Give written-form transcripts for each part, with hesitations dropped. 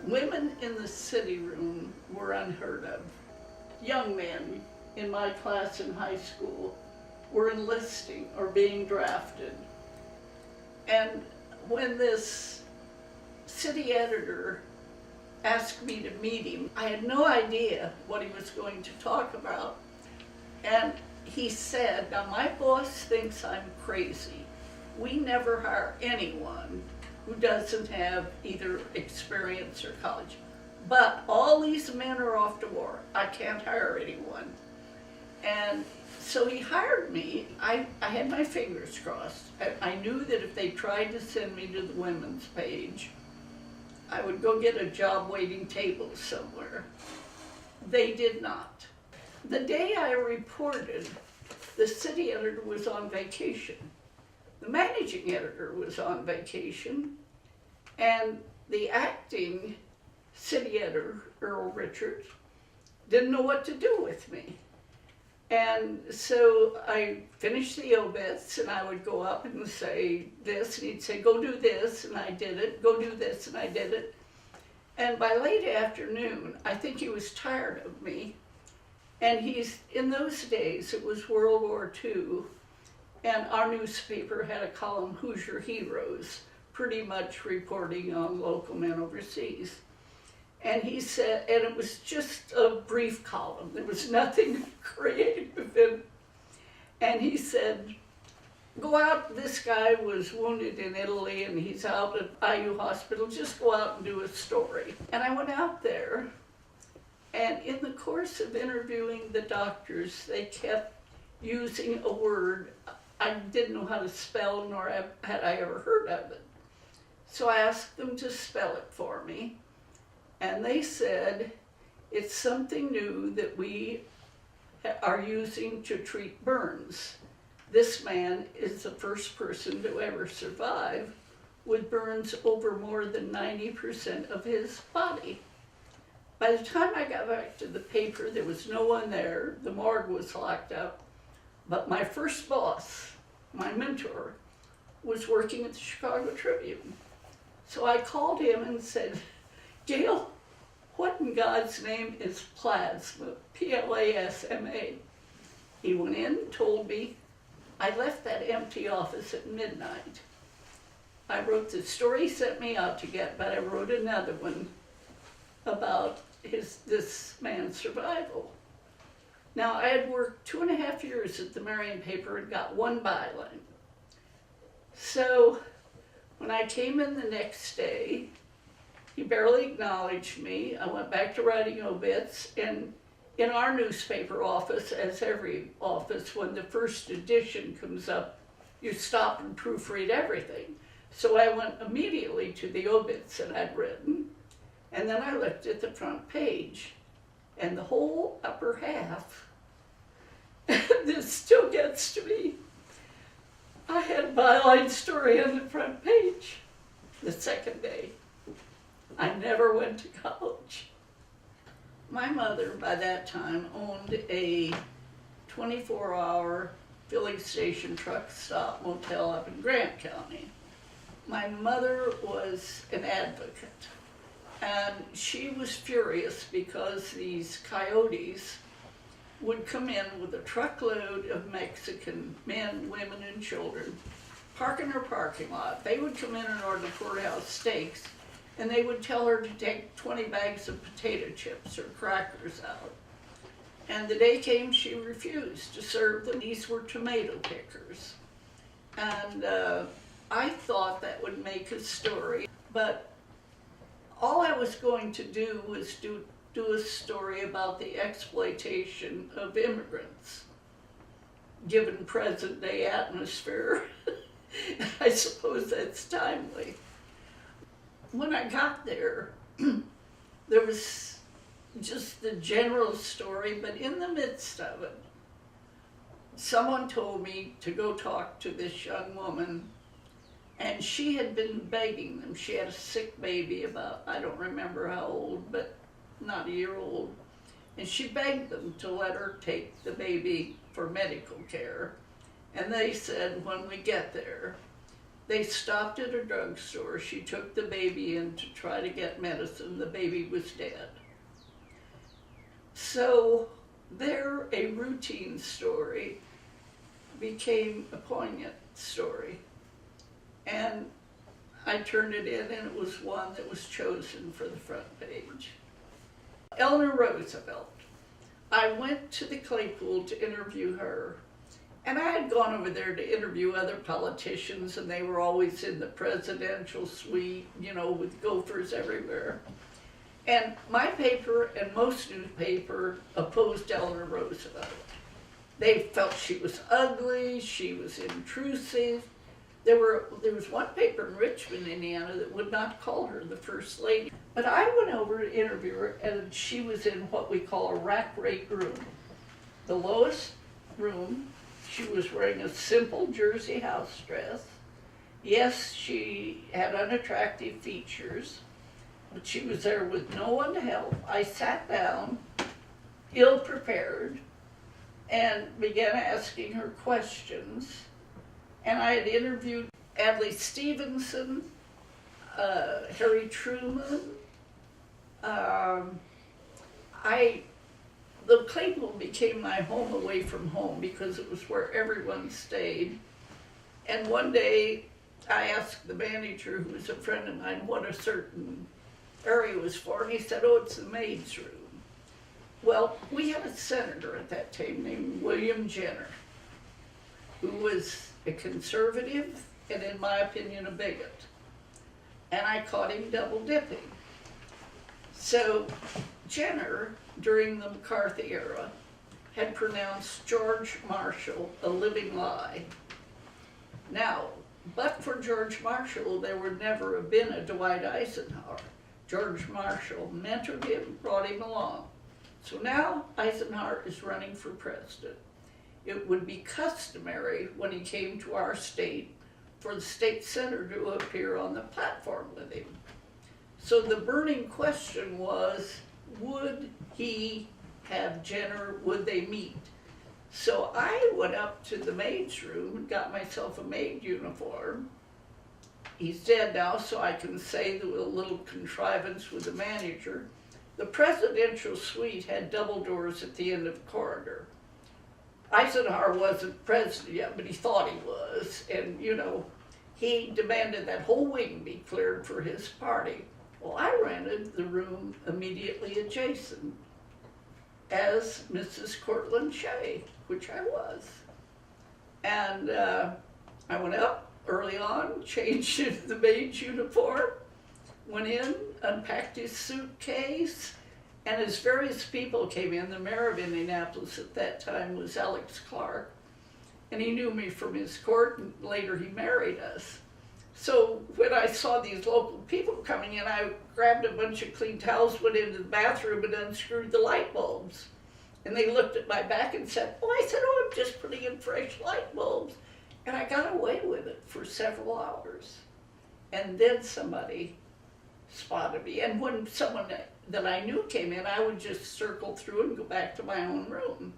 Women in the city room were unheard of. Young men in my class in high school were enlisting or being drafted. And when this city editor asked me to meet him, I had no idea what he was going to talk about. And he said, now my boss thinks I'm crazy. We never hire anyone who doesn't have either experience or college. But all these men are off to war. I can't hire anyone. And so he hired me. I had my fingers crossed. I knew that if they tried to send me to the women's page, I would go get a job waiting tables somewhere. They did not. The day I reported, the city editor was on vacation. The managing editor was on vacation, and the acting city editor, Earl Richards, didn't know what to do with me. And so I finished the obits, and I would go up and say this, and he'd say, go do this, and I did it, go do this, and I did it. And by late afternoon, I think he was tired of me. And in those days, it was World War II, and our newspaper had a column, Hoosier Heroes, pretty much reporting on local men overseas. And he said, and it was just a brief column, there was nothing creative in it. And he said, go out, this guy was wounded in Italy and he's out at IU Hospital, just go out and do a story. And I went out there, and in the course of interviewing the doctors, they kept using a word I didn't know how to spell, nor had I ever heard of it. So I asked them to spell it for me, and they said, it's something new that we are using to treat burns. This man is the first person to ever survive with burns over more than 90% of his body. By the time I got back to the paper, there was no one there. The morgue was locked up. But my first boss, my mentor, was working at the Chronicle-Tribune. So I called him and said, Gail, what in God's name is plasma? P-L-A-S-M-A. He went in and told me. I left that empty office at midnight. I wrote the story he sent me out to get, but I wrote another one about this man's survival. Now, I had worked 2.5 years at the Marion paper and got one byline. So when I came in the next day, he barely acknowledged me. I went back to writing obits, and in our newspaper office, as every office, when the first edition comes up, you stop and proofread everything. So I went immediately to the obits that I'd written, and then I looked at the front page, and the whole upper half, this still gets to me. I had a byline story on the front page the second day. I never went to college. My mother, by that time, owned a 24-hour filling station truck stop motel up in Grant County. My mother was an advocate, and she was furious because these coyotes would come in with a truckload of Mexican men, women, and children, park in her parking lot. They would come in and order courthouse steaks, and they would tell her to take 20 bags of potato chips or crackers out. And the day came she refused to serve them. These were tomato pickers. And I thought that would make a story, but all I was going to do was do a story about the exploitation of immigrants, given present day atmosphere. I suppose that's timely. When I got there, there was just the general story, but in the midst of it, someone told me to go talk to this young woman, and she had been begging them. She had a sick baby about, I don't remember how old, but not a year old. And she begged them to let her take the baby for medical care. And they said, when we get there, They stopped at a drugstore. She took the baby in to try to get medicine. The baby was dead. So there, a routine story became a poignant story. And I turned it in, and it was one that was chosen for the front page. Eleanor Roosevelt. I went to the Claypool to interview her. And I had gone over there to interview other politicians, and they were always in the presidential suite, you know, with gophers everywhere. And my paper and most newspaper opposed Eleanor Roosevelt. They felt she was ugly, she was intrusive. There was one paper in Richmond, Indiana, that would not call her the First Lady. But I went over to interview her, and she was in what we call a rack rate room. The lowest room. She was wearing a simple Jersey house dress. Yes, she had unattractive features, but she was there with no one to help. I sat down, ill-prepared, and began asking her questions. And I had interviewed Adlai Stevenson, Harry Truman. The Claypool became my home away from home because it was where everyone stayed. And one day I asked the manager, who was a friend of mine, what a certain area was for, and he said, oh, it's the maid's room. Well, we had a senator at that time named William Jenner, who was a conservative and, in my opinion, a bigot. And I caught him double dipping. So Jenner, during the McCarthy era, had pronounced George Marshall a living lie. Now, but for George Marshall, there would never have been a Dwight Eisenhower. George Marshall mentored him, brought him along. So now Eisenhower is running for president. It would be customary when he came to our state for the state senator to appear on the platform with him. So the burning question was, would he have Jenner, would they meet? So I went up to the maid's room and got myself a maid uniform. He's dead now, so I can say the little contrivance with the manager. The presidential suite had double doors at the end of the corridor. Eisenhower wasn't president yet, but he thought he was. And, you know, he demanded that whole wing be cleared for his party. Well, I rented the room immediately adjacent as Mrs. Cortlandt Shea, which I was. And I went up early on, changed into the maid's uniform, went in, unpacked his suitcase, and as various people came in, the mayor of Indianapolis at that time was Alex Clark, and he knew me from his court, and later he married us. So when I saw these local people coming in, I grabbed a bunch of clean towels, went into the bathroom, and unscrewed the light bulbs. And they looked at my back and said, oh, I said, oh, I'm just putting in fresh light bulbs. And I got away with it for several hours. And then somebody spotted me. And when someone that I knew came in, I would just circle through and go back to my own room.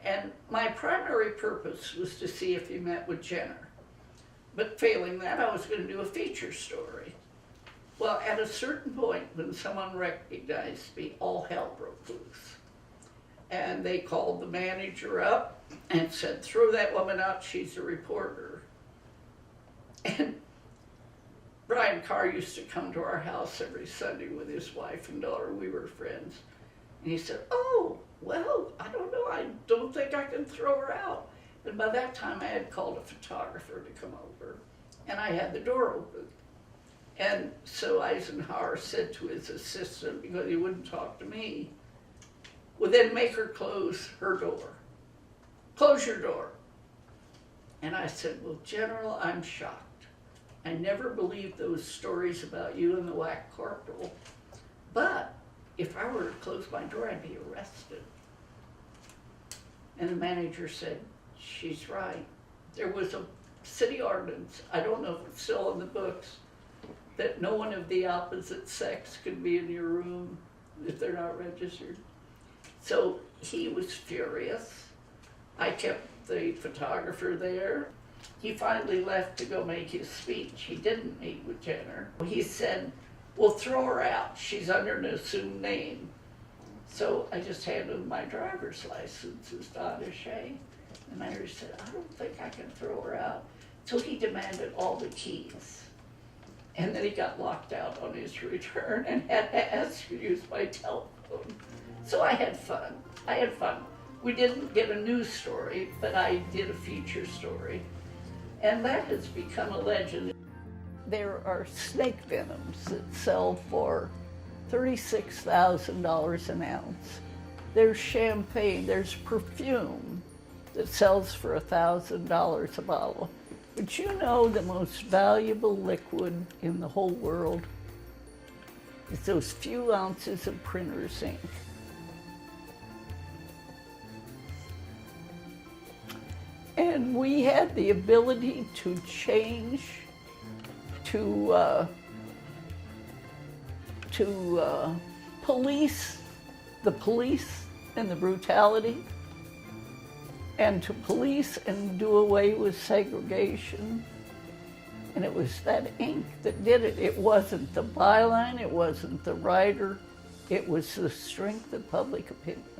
And my primary purpose was to see if he met with Jenner. But failing that, I was going to do a feature story. Well, at a certain point, when someone recognized me, all hell broke loose. And they called the manager up and said, throw that woman out, she's a reporter. And Brian Carr used to come to our house every Sunday with his wife and daughter. We were friends. And he said, oh, well, I don't know. I don't think I can throw her out. And by that time, I had called a photographer to come over, and I had the door open. And so Eisenhower said to his assistant, because he wouldn't talk to me, well, then make her close her door. Close your door. And I said, well, General, I'm shocked. I never believed those stories about you and the whack corporal. But if I were to close my door, I'd be arrested. And the manager said, she's right. There was a city ordinance, I don't know if it's still in the books, that no one of the opposite sex could be in your room if they're not registered. So he was furious. I kept the photographer there. he finally left to go make his speech. He didn't meet with Jenner. He said, "We'll throw her out. She's under an assumed name." So I just handed him my driver's license as Donna Shea. And Mary said, "I don't think I can throw her out." So he demanded all the keys. And then he got locked out on his return and had to ask to use my telephone. So I had fun. We didn't get a news story, but I did a feature story. And that has become a legend. There are snake venoms that sell for $36,000 an ounce. There's champagne, there's perfume that sells for $1,000 a bottle. But you know the most valuable liquid in the whole world is those few ounces of printer's ink. And we had the ability to change, to police the police and the brutality, and to police and do away with segregation. And it was that ink that did it. It wasn't the byline, it wasn't the writer, it was the strength of public opinion.